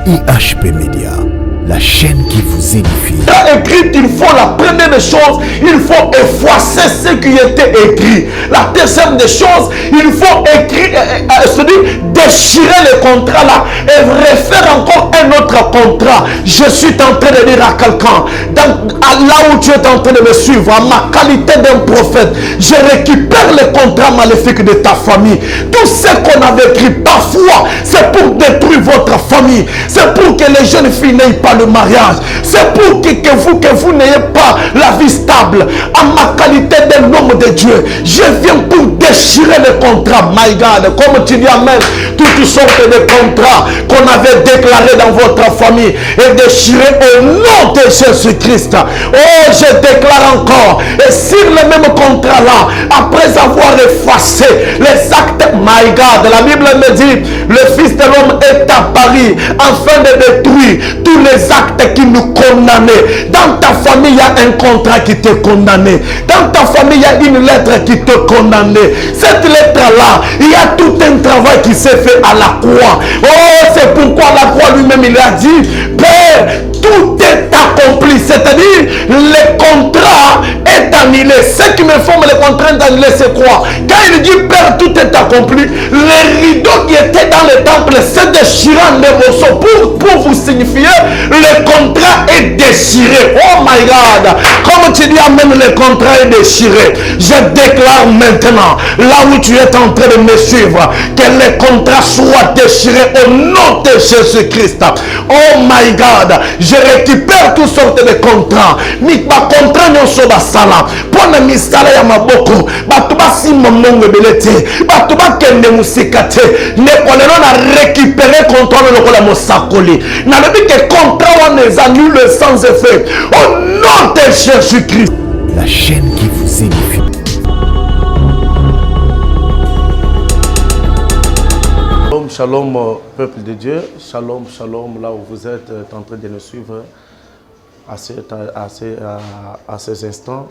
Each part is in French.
IHP Média, la chaîne qui vous édifie. Quand écrit, il faut la première des choses, il faut effacer ce qui était écrit. La deuxième des choses, il faut écrire, déchirer le contrat là et refaire encore un autre contrat. Je suis en train de dire à quelqu'un, là où tu es en train de me suivre, en ma qualité d'un prophète, je récupère le contrat maléfique de ta famille. Tout ce qu'on avait écrit parfois, c'est pour détruire votre famille. C'est pour que les jeunes filles n'aient pas le mariage. C'est pour que vous n'ayez pas la vie stable. En ma qualité d'un homme de Dieu, je viens pour déchirer le contrat. My God, comme tu dis amen, toutes sortes de contrats qu'on avait déclarés dans votre famille et déchirer au nom de Jésus-Christ. Oh, je déclare encore, et sur le même contrat là, après avoir effacé les actes, my God, la Bible me dit, le Fils de l'homme est apparu afin de détruire tous les actes qui nous condamnaient. Dans ta famille, il y a un contrat qui te condamné. Dans ta famille, il y a une lettre qui te condamnait. Cette lettre-là, il y a tout un travail qui s'est fait à la croix. Oh, c'est pourquoi la croix lui-même, il a dit, Père, tout est accompli. C'est-à-dire, le contrat est annulé. Ce qui me forme le contrat d'annuler, c'est quoi? Quand il dit, Père, tout est accompli, les rideaux qui étaient dans le temple, c'est déchiré en morceaux pour vous signifier, le contrat est déchiré. Oh my God! Comme tu dis, amen, le contrat est déchiré. Je déclare maintenant, là où tu es en train de me suivre, que le contrat soit déchiré au nom de Jésus-Christ. Oh my God! Je récupère toutes sortes de contrats. Mais ma contrat non so basala. Pour ne misala ya maboko. Batuba si mamongo belete. Batuba kende musikate. Ne kolelo na récupérer contrat no kola mosakoli. Na lebi que contrat on les annule sans effet. Au nom de Jésus-Christ. La chaîne qui vous édifie. Shalom, peuple de Dieu. Shalom, shalom, là où vous êtes en train de nous suivre à ces instants.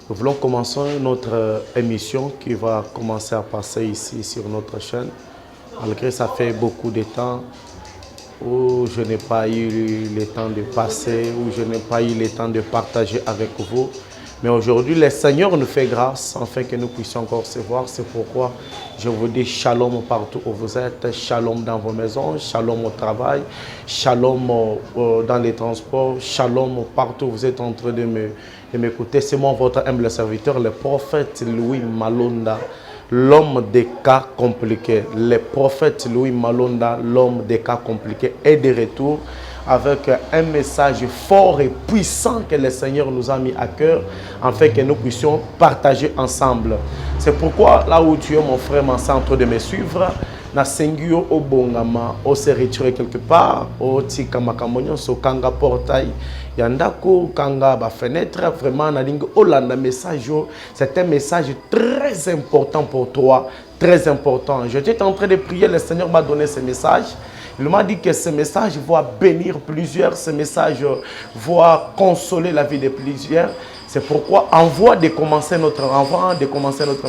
Nous voulons commencer notre émission qui va commencer à passer ici sur notre chaîne. Malgré ça fait beaucoup de temps où je n'ai pas eu le temps de passer, où je n'ai pas eu le temps de partager avec vous. Mais aujourd'hui, le Seigneur nous fait grâce afin que nous puissions encore se voir. C'est pourquoi je vous dis shalom partout où vous êtes, shalom dans vos maisons, shalom au travail, shalom dans les transports, shalom partout où vous êtes en train de m'écouter. C'est moi, votre humble serviteur, le prophète Louis Malonda, l'homme des cas compliqués. Le prophète Louis Malonda, l'homme des cas compliqués, est de retour avec un message fort et puissant que le Seigneur nous a mis à cœur afin que nous puissions partager ensemble. C'est pourquoi là où tu es mon frère, mon centre de me suivre, na sengio au bongama, au se retirer quelque part, au tika makamonyo, so kanga portail, yandako kanga ba fenêtre, vraiment na lingue olanda message, c'est un message très important pour toi, très important. J'étais en train de prier, le Seigneur m'a donné ce message. Il m'a dit que ce message va bénir plusieurs, ce message va consoler la vie de plusieurs. C'est pourquoi avant de commencer notre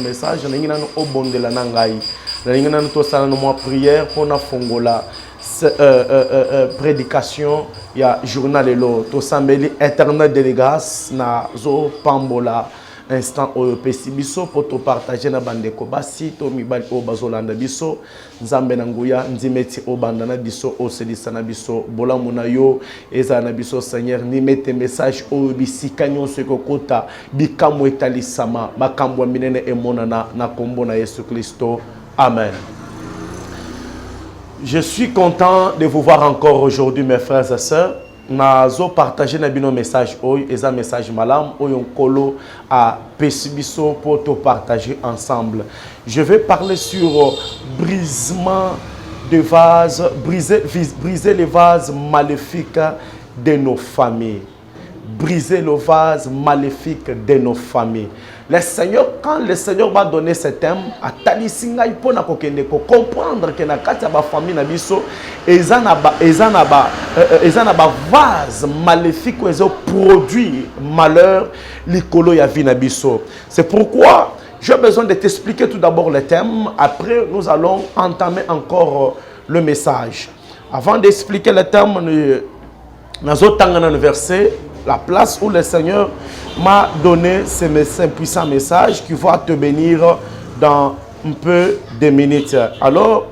message, nous avons au bon de la nangai. Nous avons prière pour la fongola, prédication, il y a journal et l'eau. Tout ça, internet de grâce, na zo pambola. Instant au pesibiso pour te partager na bandeko basi to mibali o bazolanda biso nzambe na nguya nzimeti o bandana biso o sedisa na biso bolamu na yo eza na biso Seigneur ni mete message o bisika nyonso ekokota bikamwe etalisama makambo minene emonana na kombo na Yesu Kristo. Amen. Je suis content de vous voir encore aujourd'hui, mes frères et sœurs. Nazo partager na bino message oyo eza message malam oyo nkolo a pesibiso pour te partager ensemble. Je vais parler sur brisement de vase, briser les vases maléfiques de nos familles. Briser le vase maléfique de nos familles. Le Seigneur, quand le Seigneur m'a donné ce thème, à Talisinga, il faut comprendre que dans la famille, ils ont vase maléfique, ils ont produit malheur, l'icolo ya vinabiso. C'est pourquoi j'ai besoin de t'expliquer tout d'abord le thème. Après, nous allons entamer encore le message. Avant d'expliquer le terme, nous avons un verset, la place où le Seigneur m'a donné ce puissant message qui va te bénir dans un peu de minutes. Alors,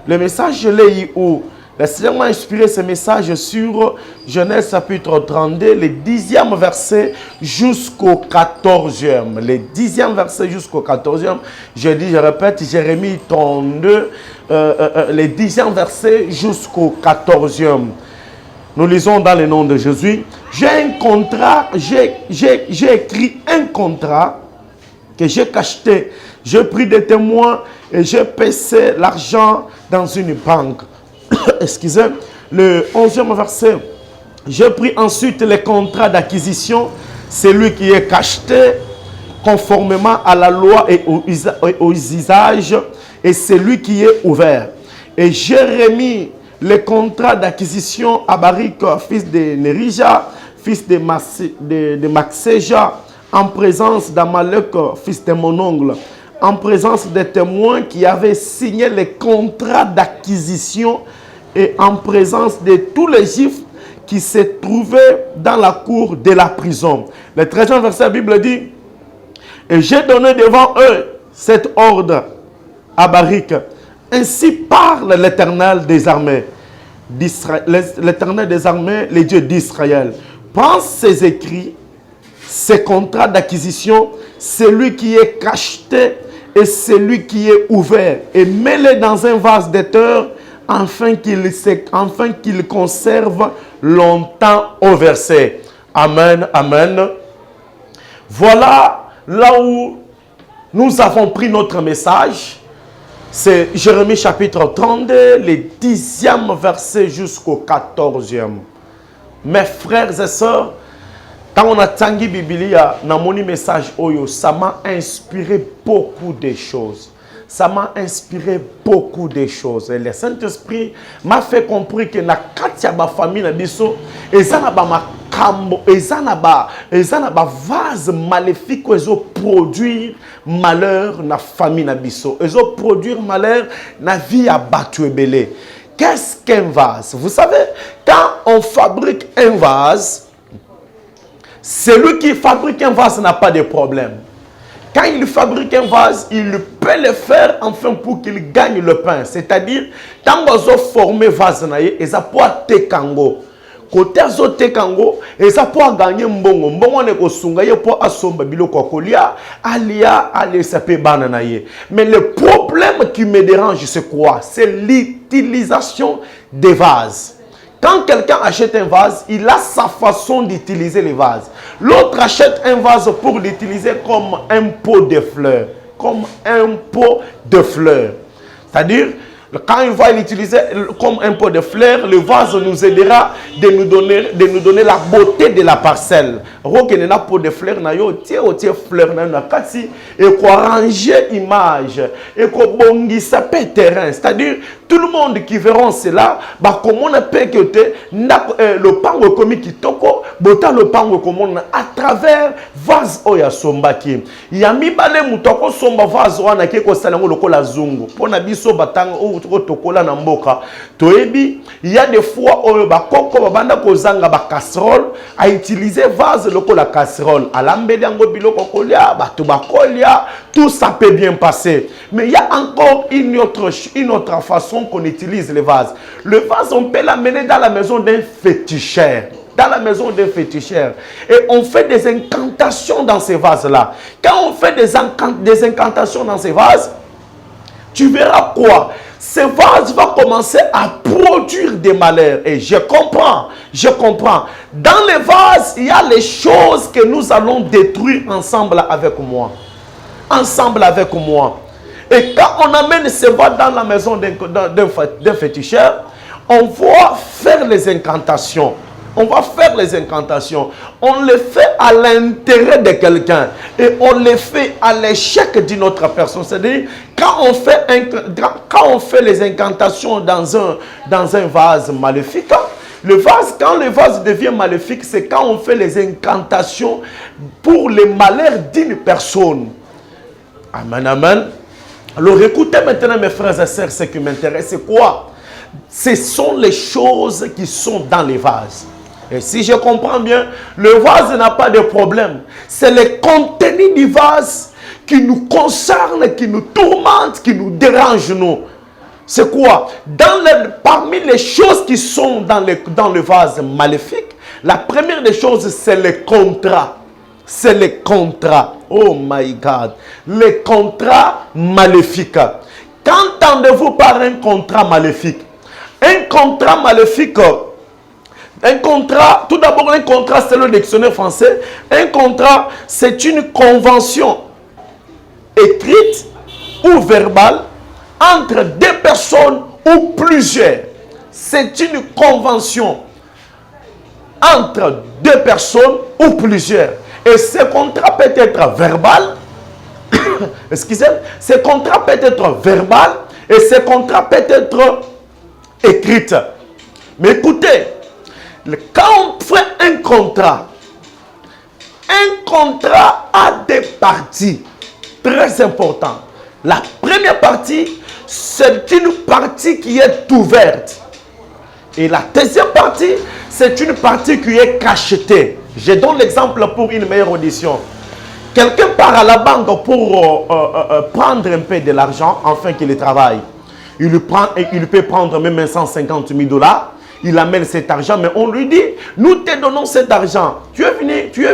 le message, je l'ai eu où le Seigneur m'a inspiré ce message sur Genèse chapitre 32, le 10e verset jusqu'au 14e. Le 10e verset jusqu'au 14e. Je dis, je répète, Jérémie 32, le 10e verset jusqu'au 14e. Nous lisons dans le nom de Jésus. J'ai un contrat, j'ai écrit un contrat que j'ai cacheté. J'ai pris des témoins et j'ai payé l'argent dans une banque. Excusez, le 11e verset. J'ai pris ensuite les contrats d'acquisition, celui qui est cacheté conformément à la loi et aux usages, et celui qui est ouvert. Et j'ai remis les contrats d'acquisition à Barik, fils de Nerija, fils de Maxéja, en présence d'Amalek, fils de mon oncle, en présence des témoins qui avaient signé les contrats d'acquisition et en présence de tous les Juifs qui se trouvaient dans la cour de la prison. Le 13e verset de la Bible dit, et j'ai donné devant eux cet ordre à Barik. Ainsi parle l'Éternel des armées, l'Éternel des armées, les dieux d'Israël. Prends ces écrits, ces contrats d'acquisition, celui qui est cacheté et celui qui est ouvert, et mets-les dans un vase d'éther, afin qu'il conserve longtemps au verset. Amen, amen. Voilà là où nous avons pris notre message. C'est Jérémie chapitre 32, le 10e verset jusqu'au 14e. Mes frères et sœurs, quand on a tangi Biblia, dans mon message, ça m'a inspiré beaucoup de choses. Ça m'a inspiré beaucoup de choses. Et le Saint-Esprit m'a fait comprendre que na katia ba famille na biso, ezana ba makambo, ezana ba vase maléfique ezo produire malheur na famille na biso. Ezo produire malheur na vie à batu ebele. Qu'est-ce qu'un vase? Vous savez, quand on fabrique un vase, celui qui fabrique un vase n'a pas de problème. Quand il fabrique un vase, il peut le faire enfin pour qu'il gagne le pain. C'est-à-dire, quand on a formé un vase, il a pas de kango. Côté azote kango, et ça peut gagner mbongo. Mbongo ne ko sunga ye po asomba biloko kolia, alia sape bananaye. Mais le problème qui me dérange, c'est quoi? C'est l'utilisation des vases. Quand quelqu'un achète un vase, il a sa façon d'utiliser les vases. L'autre achète un vase pour l'utiliser comme un pot de fleurs. Comme un pot de fleurs. C'est-à-dire, quand il va l'utiliser comme un pot de fleurs, le vase nous aidera de nous donner la beauté de la parcelle. Roke na pot de fleurs na yo tie fleurs na kasi et ko ranger image et ko bongisa terrain. C'est-à-dire tout le monde qui verront cela, bah comment on peut que le pango komi kitoko, bota le pango comment à travers vase oya sombaki. Yami bale mutoko somba vase wana ke ko salango lokola zungu. Pona biso batanga tokola na mboka. Toebi, il y a des fois oyo ba koko banda kozanga ba casserole à utiliser vase lokola casserole. Alambeli yango biloko kolia, bato bakolia, tout ça peut bien passer. Mais il y a encore une autre façon qu'on utilise les vases. Le vase, on peut l'amener dans la maison d'un féticheur. Dans la maison d'un féticheur. Et on fait des incantations dans ces vases-là. Quand on fait des incantations dans ces vases, tu verras quoi? Ce vase va commencer à produire des malheurs. Et je comprends. Dans les vases, il y a les choses que nous allons détruire ensemble avec moi. Et quand on amène ce vase dans la maison d'un féticheur, on va faire les incantations. On le fait à l'intérêt de quelqu'un. Et on le fait à l'échec d'une autre personne. C'est-à-dire, quand on fait les incantations dans un vase maléfique, quand le vase devient maléfique, c'est quand on fait les incantations pour le malheur d'une personne. Amen, amen. Alors écoutez maintenant mes frères et sœurs, ce qui m'intéresse, c'est quoi? ce sont les choses qui sont dans les vases. Et si je comprends bien, le vase n'a pas de problème. C'est le contenu du vase qui nous concerne, qui nous tourmente, qui nous dérange, nous. C'est quoi? Parmi les choses qui sont dans le vase maléfique, la première des choses, c'est le contrat. C'est le contrat. Oh my God. Le contrat maléfique. Qu'entendez-vous par un contrat maléfique? Un contrat maléfique, un contrat, tout d'abord un contrat, c'est le dictionnaire français. Un contrat, c'est une convention écrite ou verbale entre deux personnes ou plusieurs. C'est une convention entre deux personnes ou plusieurs. Et ce contrat peut être verbal. Excusez-moi. Ce contrat peut être verbal et ce contrat peut être écrit. Mais écoutez, quand on fait un contrat a des parties très importantes. La première partie, c'est une partie qui est ouverte. Et la deuxième partie, c'est une partie qui est cachetée. Je donne l'exemple pour une meilleure audition. Quelqu'un part à la banque pour prendre un peu de l'argent, afin qu'il travaille. Il peut prendre même 150 000 $. Il amène cet argent, mais on lui dit, nous te donnons cet argent. Tu es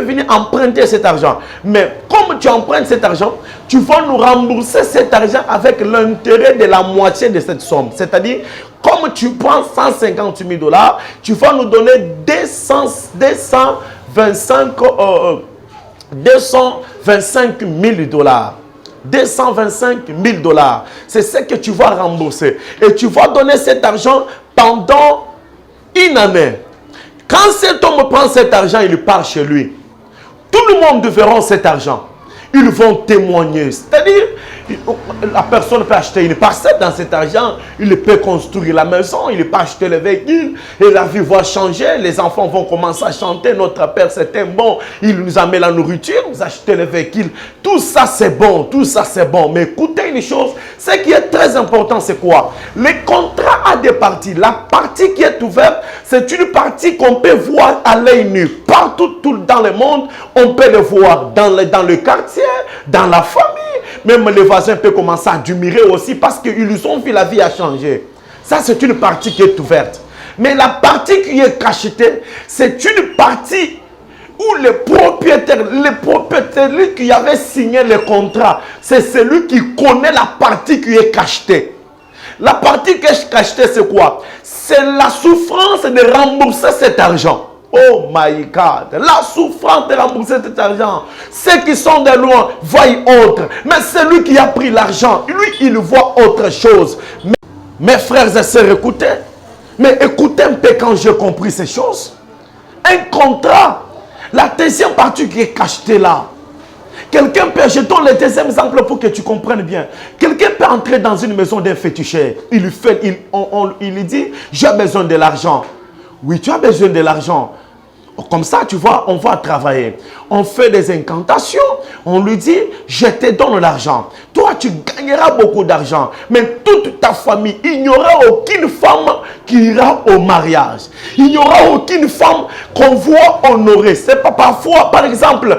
venu emprunter cet argent. Mais comme tu empruntes cet argent, tu vas nous rembourser cet argent avec l'intérêt de la moitié de cette somme. C'est-à-dire, comme tu prends 150 000 $, tu vas nous donner 225 000 $. 225 000 $. C'est ce que tu vas rembourser. Et tu vas donner cet argent pendant une année. Quand cet homme prend cet argent, il part chez lui. Tout le monde verra cet argent. Ils vont témoigner. C'est-à-dire, la personne peut acheter une parcelle dans cet argent. Il peut construire la maison. Il peut acheter le véhicule. Et la vie va changer. Les enfants vont commencer à chanter. Notre Père, c'était bon. Il nous a mis la nourriture. Nous acheter le véhicule. Tout ça, c'est bon. Tout ça, c'est bon. Mais écoutez une chose. Ce qui est très important, c'est quoi? Le contrat a des parties. La partie qui est ouverte, c'est une partie qu'on peut voir à l'œil nu. Partout dans le monde, on peut le voir. Dans le quartier, dans la famille. Même les voisins peuvent commencer à admirer aussi parce qu'ils ont vu la vie a changé. Ça, c'est une partie qui est ouverte. Mais la partie qui est cachetée, c'est une partie où le propriétaire qui avait signé le contrat, c'est celui qui connaît la partie qui est cachetée. La partie qui est cachetée, c'est quoi? C'est la souffrance de rembourser cet argent. Oh my God, la souffrance de rembourser cet argent. Ceux qui sont de loin voient autre. Mais celui qui a pris l'argent, lui, il voit autre chose. Mes frères et sœurs, écoutez. Mais écoutez un peu quand j'ai compris ces choses. Un contrat, la deuxième partie qui est cachetée là. Quelqu'un peut, je donne le deuxième exemple pour que tu comprennes bien. Quelqu'un peut entrer dans une maison d'un féticheur. Il lui dit, j'ai besoin de l'argent. Oui, tu as besoin de l'argent. Comme ça, tu vois, on va travailler. On fait des incantations. On lui dit, je te donne l'argent. Toi, tu gagneras beaucoup d'argent. Mais toute ta famille, il n'y aura aucune femme qui ira au mariage. Il n'y aura aucune femme qu'on voit honorer. C'est pas parfois, par exemple,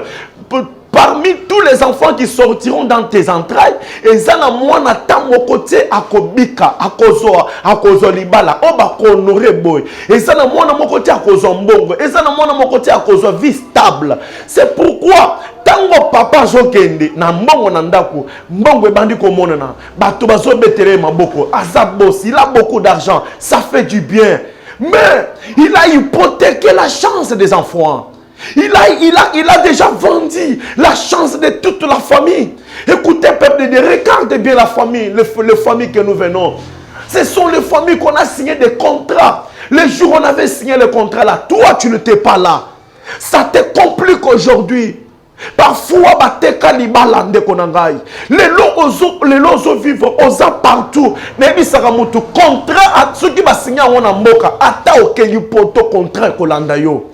parmi tous les enfants qui sortiront dans tes entrailles, et ça na moi na mon côté à kobika, à kozo libala, on va honorer boy. Et ça na moi na mon côté à kozo mbongo, et ça na moi na mon côté à kozo vie stable. C'est pourquoi tango papa jokende na mbongo na ndako, mbongo ebandi komona na bato bazo betere maboko, azabos, il a beaucoup d'argent, ça fait du bien. Mais il a hypothéqué la chance des enfants. Il a déjà vendu la chance de toute la famille. Écoutez, peuple de Dieu, regardez bien la famille, les familles que nous venons. Ce sont les familles qu'on a signé des contrats. Le jour où on avait signé le contrat là, toi tu n'étais pas là. Ça te complique aujourd'hui. Parfois, les lots vivent aux partout. Mais il sera mon contrat à ceux qui va signer en Amboka. Ata okeyi poto contrat kolandayo.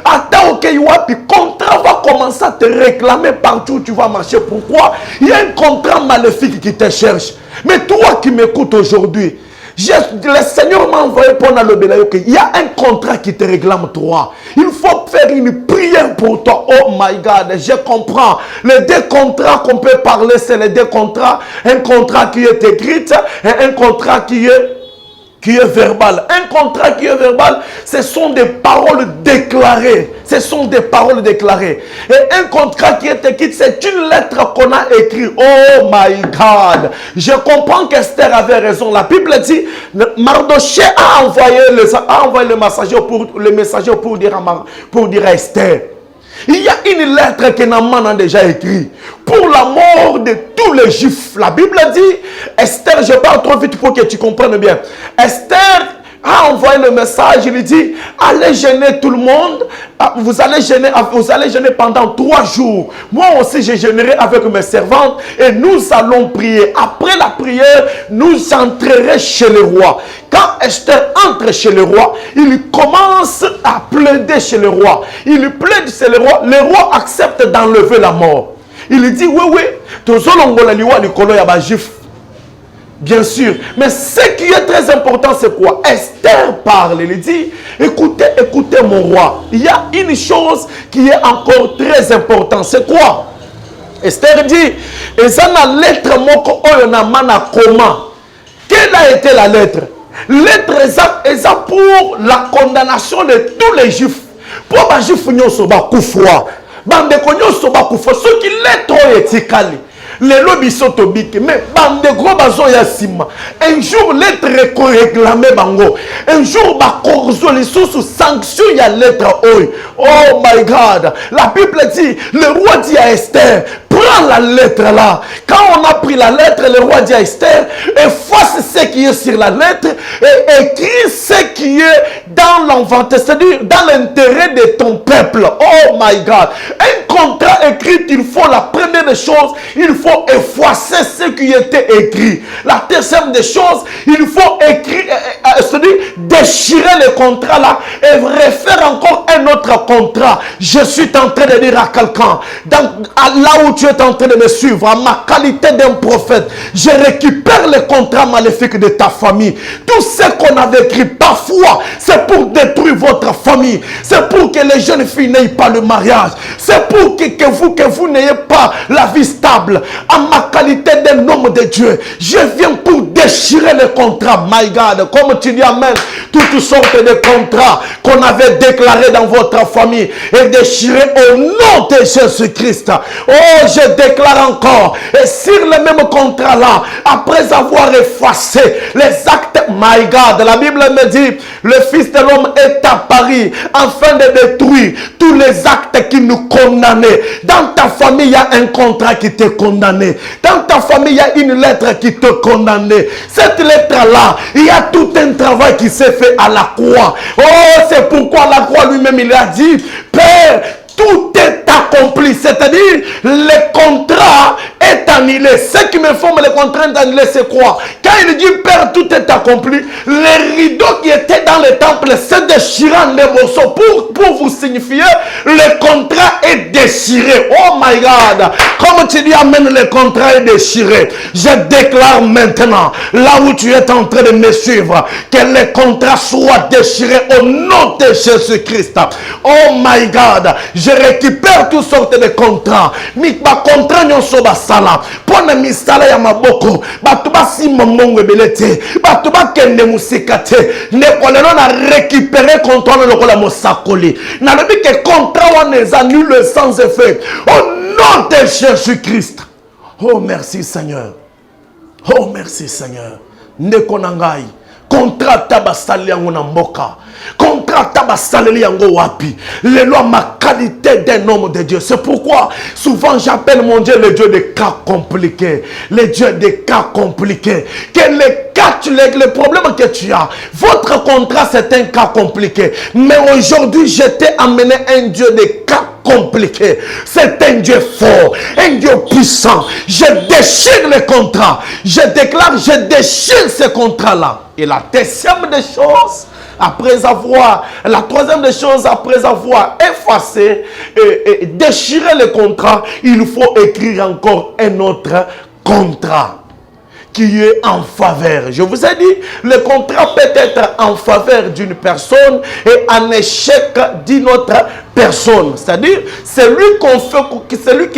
Attends, ok, le contrat va commencer à te réclamer partout où tu vas marcher. Pourquoi? Il y a un contrat maléfique qui te cherche. Mais toi qui m'écoutes aujourd'hui, Le Seigneur m'a envoyé pour le il y a un contrat qui te réclame toi. Il faut faire une prière pour toi. Oh my God, je comprends. Les deux contrats qu'on peut parler, c'est les deux contrats. Un contrat qui est écrit et un contrat qui est verbal. Un contrat qui est verbal, ce sont des paroles déclarées. Ce sont des paroles déclarées. Et un contrat qui est écrit, c'est une lettre qu'on a écrite. Oh my God. Je comprends qu'Esther avait raison. La Bible dit, Mardoché a envoyé le messager pour dire à Esther. Il y a une lettre que Naaman a déjà écrite pour la mort de tous les Juifs. La Bible dit, Esther, je parle trop vite pour que tu comprennes bien. Esther a envoyé le message, il dit, allez gêner tout le monde, vous allez gêner pendant 3 jours. Moi aussi, je gênerai avec mes servantes et nous allons prier. Après la prière, nous entrerons chez le roi. Quand Esther entre chez le roi, il commence à plaider chez le roi. Il plaide chez le roi accepte d'enlever la mort. Il dit, oui, bien sûr. Mais ce qui est très important, c'est quoi? Esther parle. Il dit, écoutez mon roi. Il y a une chose qui est encore très importante. C'est quoi? Esther dit, et ça na lettre moko oyo na mana comment? Quelle a été la lettre? Lettre est pour la condamnation de tous les Juifs. Pour les Juifs nyoso ba kufwa. Bande ko nyoso ba kufwa. Ce qui lettre etikali. Les lobbies sont tobiques, mais bande gros bazo yasima. Un jour lettre réclamé bango. Un jour ba corzo les sous sanction ya lettre oi. Oh my God. La Bible dit, le roi dit à Esther, prends la lettre là. Quand on a pris la lettre, le roi dit à Esther, efface ce qui est sur la lettre et écris ce qui est dans l'inventaire, c'est-à-dire dans l'intérêt de ton peuple. Oh my God. Un contrat écrit, il faut la première des choses, il faut effacer ce qui était écrit. La deuxième des choses, il faut écrire, c'est-à-dire déchirer le contrat là et refaire encore un autre contrat. Je suis en train de dire à quelqu'un, là où tu es en train de me suivre, à ma qualité d'un prophète, je récupère le contrat maléfique de ta famille. Tout ce qu'on avait écrit parfois, c'est pour détruire votre famille. C'est pour que les jeunes filles n'aient pas le mariage. C'est pour que vous n'ayez pas la vie stable. À ma qualité d'un homme de Dieu, je viens pour déchirer le contrat. My God, comme tu dis amen, toutes sortes de contrats qu'on avait déclarés dans votre famille et déchirés au nom de Jésus-Christ. Oh, je déclare encore, et sur le même contrat là, après avoir effacé les actes, my God, la Bible me dit, le Fils de l'homme est à Paris afin de détruire tous les actes qui nous condamnaient. Dans ta famille, il y a un contrat qui te condamnait. Dans ta famille, il y a une lettre qui te condamnait. Cette lettre-là, il y a tout un travail qui s'est fait à la croix. Oh, c'est pourquoi la croix lui-même, il a dit, Père, tout est accompli. C'est-à-dire, le contrat est annulé. Ce qui me forme le contrat est annulé, c'est quoi? Quand il dit, Père, tout est accompli, les rideaux qui étaient dans le temple se déchirent en des morceaux pour vous signifier, le contrat est déchiré. Oh my God. Comme tu dis, amen, le contrat est déchiré. Je déclare maintenant, là où tu es en train de me suivre, que le contrat soit déchiré au nom de Jésus-Christ. Oh my God. Je récupère toutes sortes de contrats. Mais ma contrat nyonso basala. Pona misala ya maboko. Batuba si mamongo belete. Batuba kende musikate. Ne kolelo na récupérer contrat no lokola mosakoli. Na lebi que contrat wana annule sans effet. Au nom de Jésus-Christ. Oh merci Seigneur. Oh merci Seigneur. Ndeko nangai. Contrat tabasali yango na mboka. Contrat tabasali yango wapi. Les lois ma qualité d'un homme de Dieu. C'est pourquoi souvent j'appelle mon Dieu le Dieu des cas compliqués. Le Dieu des cas compliqués. Que les cas, le problème que tu as. Votre contrat c'est un cas compliqué. Mais aujourd'hui je t'ai amené un Dieu des cas compliqué. C'est un Dieu fort, un Dieu puissant. Je déchire le contrat. Je déclare, je déchire ce contrat-là. Et la deuxième des choses, la troisième des choses, après avoir effacé et déchiré le contrat, il faut écrire encore un autre contrat. qui est en faveur. Je vous ai dit, le contrat peut être en faveur d'une personne et en échec d'une autre personne. C'est-à-dire, c'est lui qui fait le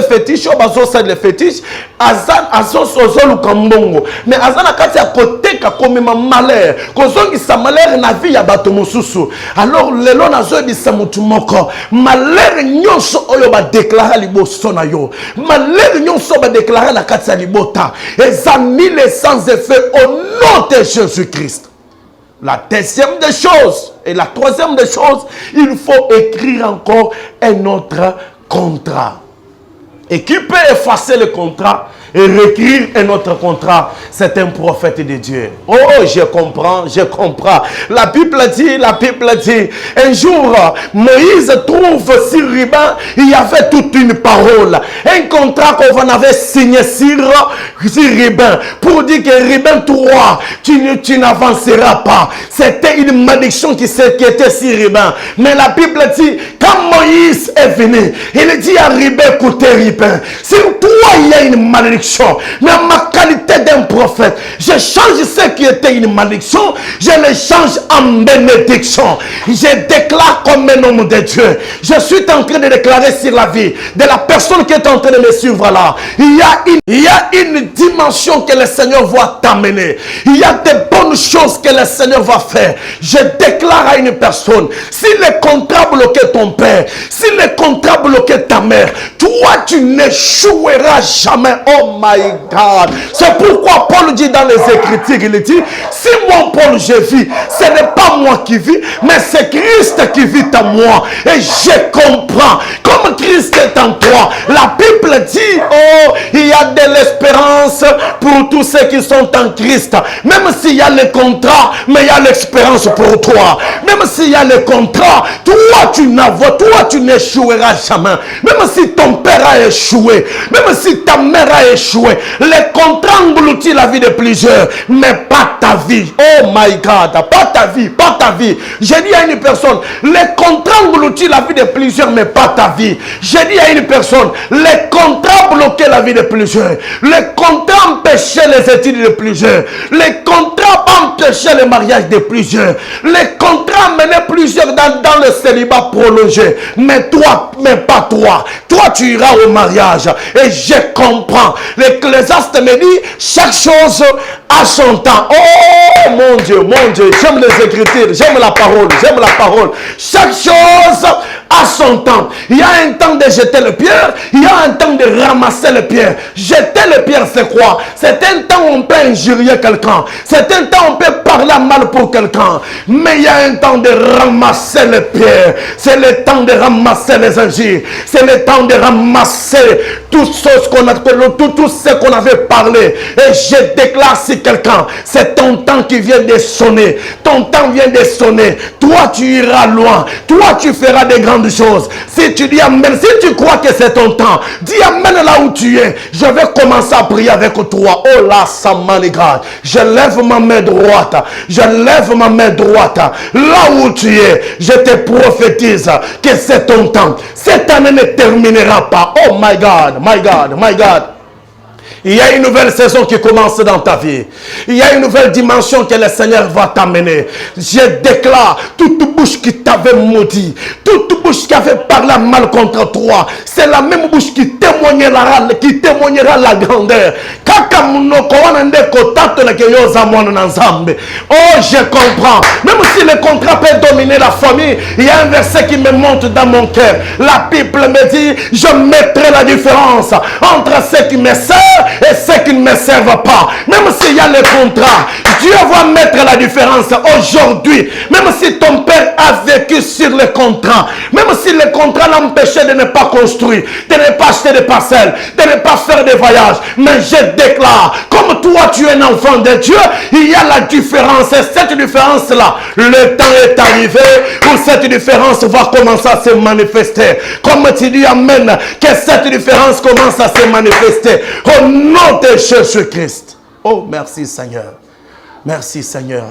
fétiche, c'est le fétiche, mais azan akati ya koteka komema malheur, kozongi sa malheur na vie ya bato mosusu. Alors lelo nazo bisa mutu moko, malheur nyonso oyo ba déclarer liboso na yo, malheur nyonso ba déclarer na kati ya libota, ezamile sans effet au nom de Jésus-Christ. La deuxième des choses et la troisième des choses, il faut écrire encore un autre contrat. Et qui peut effacer le contrat et réécrire un autre contrat? C'est un prophète de Dieu. Oh, je comprends. La Bible dit, un jour, Moïse trouve sur ruban, il y avait toute une parole. Un contrat qu'on avait signé sur ruban, pour dire que ruban, toi, tu n'avanceras pas. C'était une malédiction qui était sur ruban. Mais la Bible dit, quand Moïse est venu, il dit à ruban, écoutez ruban, sur toi il y a une malédiction, mais en ma qualité d'un prophète, je change ce qui était une malédiction, je le change en bénédiction. Je déclare comme un homme de Dieu, je suis en train de déclarer sur la vie de la personne qui est en train de me suivre là. Il y a une dimension que le Seigneur va t'amener. Il y a des bonnes choses que le Seigneur va faire. Je déclare à une personne, si le contrat bloquait ton père, si le contrat bloquait ta mère, toi tu n'échoueras jamais. Oh my God. C'est pourquoi Paul dit dans les Écritures, il dit, si moi Paul je vis, ce n'est pas moi qui vis, mais c'est Christ qui vit en moi. Et je comprends, comme Christ est en toi, la Bible dit, oh, il y a de l'espérance pour tous ceux qui sont en Christ. Même s'il y a le contrat, mais il y a l'espérance pour toi. Même s'il y a le contrat, toi tu n'échoueras jamais. Même si ton père a échoué, même si ta mère a échoué, les contrats engloutit la vie de plusieurs, mais pas ta vie. Oh my God, pas ta vie. J'ai dit à une personne, les contrats engloutit la vie de plusieurs, mais pas ta vie. J'ai dit à une personne, les contrats bloquaient la vie de plusieurs, les contrats empêchaient les études de plusieurs, les contrats empêchaient le mariage de plusieurs, les contrats menaient plusieurs dans le célibat prolongé, mais toi, mais pas toi. Toi, tu iras au mariage. Et je comprends. L'Ecclésiaste me dit, chaque chose a son temps. Oh mon Dieu, j'aime les Écritures, j'aime la parole. Chaque chose a son temps. Il y a un temps de jeter le pierre, il y a un temps de ramasser le pierre. Jeter le pierre, c'est quoi? C'est un temps où on peut injurier quelqu'un. C'est un temps où on peut parler mal pour quelqu'un. Mais il y a un temps de ramasser le pierre. C'est le temps de ramasser les injures. C'est le temps de ramasser tout ce qu'on avait parlé. Et je déclare si quelqu'un, c'est ton temps qui vient de sonner. Ton temps vient de sonner. Toi, tu iras loin. Toi, tu feras des grandes choses. Si tu dis amen, si tu crois que c'est ton temps, dis amen là où tu es. Je vais commencer à prier avec toi. Oh là, Samanigrad. Je lève ma main droite. Là où tu es, je te prophétise que c'est ton temps. Cette année ne terminera pas. Oh my God. Il y a une nouvelle saison qui commence dans ta vie. Il y a une nouvelle dimension que le Seigneur va t'amener. Je déclare, toute bouche qui t'avait maudit, toute bouche qui avait parlé mal contre toi, c'est la même bouche qui témoignera la grandeur. Oh, je comprends. Même si le contrat peut dominer la famille, il y a un verset qui me monte dans mon cœur. La Bible me dit, je mettrai la différence entre ceux qui me servent et ceux qui ne me servent pas. Même s'il y a le contrat, Dieu va mettre la différence aujourd'hui. Même si ton père a vécu sur le contrat, même si le contrat l'empêchait de ne pas construire, de ne pas acheter des parcelles, de ne pas faire des voyages, mais je déclare, comme toi tu es un enfant de Dieu, il y a la différence. Et cette différence-là, le temps est arrivé où cette différence va commencer à se manifester. Comme tu dis amen, que cette différence commence à se manifester. Au nom de Jésus-Christ. Oh, merci Seigneur. Merci Seigneur.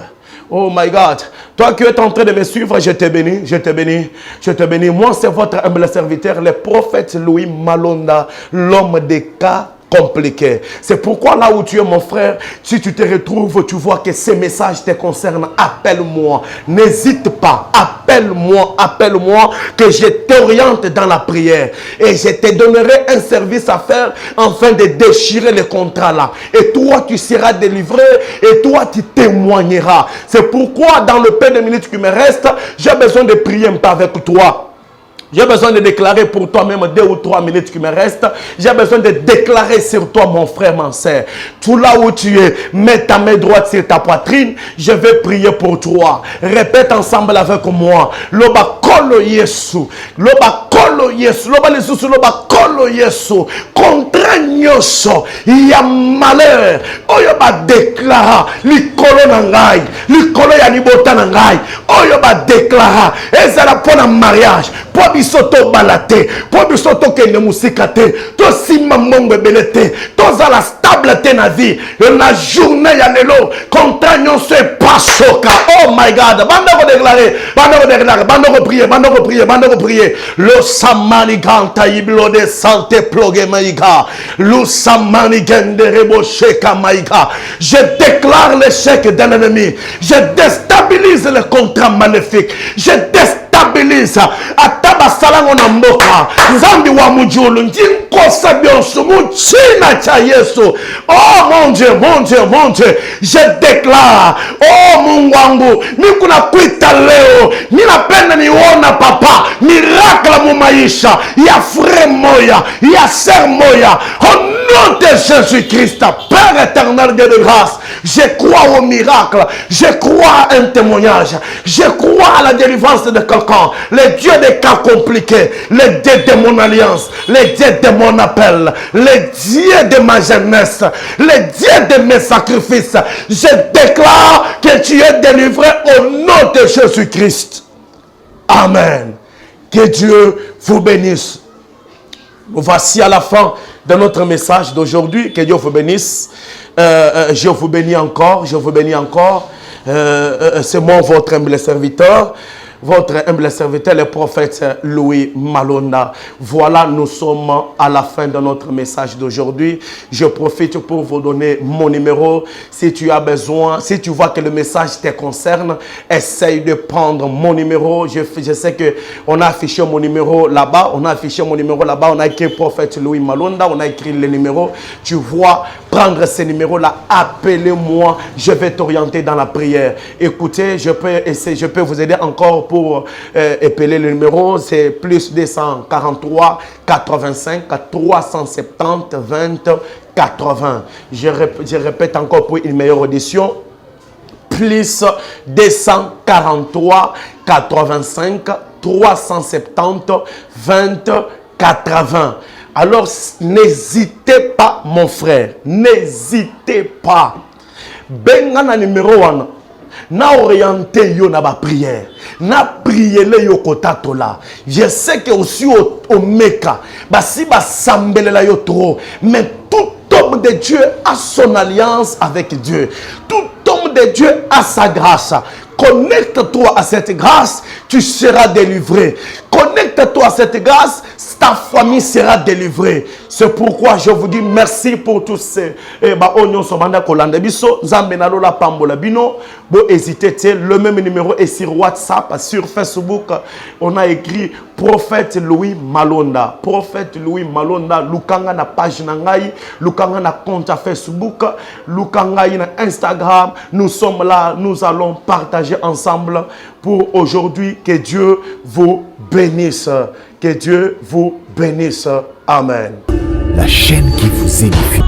Oh my God. Toi qui es en train de me suivre, je te bénis, je te bénis, je te bénis. Moi, c'est votre humble serviteur, le prophète Louis Malonda, l'homme des cas compliqué. C'est pourquoi là où tu es mon frère, si tu te retrouves, tu vois que ces messages te concernent, appelle-moi. N'hésite pas, appelle-moi que je t'oriente dans la prière. Et je te donnerai un service à faire afin de déchirer le contrat là. Et toi, tu seras délivré et toi, tu témoigneras. C'est pourquoi dans le peu de minutes qui me restent, j'ai besoin de prier un peu avec toi. J'ai besoin de déclarer pour toi même 2 ou 3 minutes qui me restent. J'ai besoin de déclarer sur toi, mon frère, mon sœur. Tout là où tu es, mets ta main droite sur ta poitrine. Je vais prier pour toi. Répète ensemble avec moi. Loba kolo Yesu. Loba kolo Yesu. Loba lesusu loba kolo Yesu. Contre nyoso. Il y a malheur. Oyo ba déclara. Likolo nangai. Likolo ya libota nangai. Oyo ba déclara. Ezala pona mariage. Po bisoto balate, po bisoto kende musika te, to sima mongo belete, to zala stable te na vie, la journée ya lelo, contrat nyonso pasoka. Oh my God, bando déclarer, bando prier. Lo samani ganta iblo de santé plogue maiga, lo samani gende rebo sheka maiga. Je déclare l'échec d'un ennemi, je déstabilise le contrat maléfique, je déstabilise ataba salango na mboka nzambi wa mujulu ndinkosa byonso muchina cha Yesu. Oh mon Dieu, je déclare, oh Mungu wangu, nikuna kuita leo, ninapenda niona papa miracle mu maisha ya frère moya, ya sœur moya, au nom de Jésus-Christ. Père éternel de grâce, je crois au miracle, je crois à un témoignage, je crois à la délivrance de quelqu'un, le Dieu des cas compliqués, le Dieu de mon alliance, le Dieu de mon appel, le Dieu de ma jeunesse, le Dieu de mes sacrifices. Je déclare que tu es délivré au nom de Jésus-Christ. Amen. Que Dieu vous bénisse. Voici à la fin de notre message d'aujourd'hui. Que Dieu vous bénisse. Je vous bénis encore. C'est moi, votre humble serviteur. Votre humble serviteur, le prophète Louis Malonda. Voilà, nous sommes à la fin de notre message d'aujourd'hui. Je profite pour vous donner mon numéro. Si tu as besoin, si tu vois que le message te concerne, essaye de prendre mon numéro. Je sais qu'on a affiché mon numéro là-bas. On a écrit prophète Louis Malonda. On a écrit le numéro. Tu vois, prendre ce numéro-là, appelez-moi. Je vais t'orienter dans la prière. Écoutez, je peux vous aider encore pour épeler le numéro, c'est plus 243 85 370 20 80. Je répète encore pour une meilleure audition. Plus 243 85 370 20 80. Alors, n'hésitez pas, mon frère. N'hésitez pas. Bengana numéro 1. Na orienté yo na ba prière. Na prier le yo kotatola. Je sais que aussi au Mecca, si ba sambelela yo trop, mais tout homme de Dieu a son alliance avec Dieu. Tout homme de Dieu a sa grâce. Connecte-toi à cette grâce, tu seras délivré. Connecte-toi à cette grâce, ta famille sera délivrée. C'est pourquoi je vous dis merci pour tous ces oignons sobanda kolanda biso nzambe na lola pambola bino. Bon hésitez, le même numéro est sur WhatsApp, sur Facebook. On a écrit prophète Louis Malonda. Prophète Louis Malonda. Lukanga na page na ngai, lukanga na compte à Facebook, lukanga na Instagram. Nous sommes là, nous allons partager ensemble pour aujourd'hui. Que Dieu vous bénisse. Que Dieu vous bénisse. Amen. La chaîne qui vous édifie.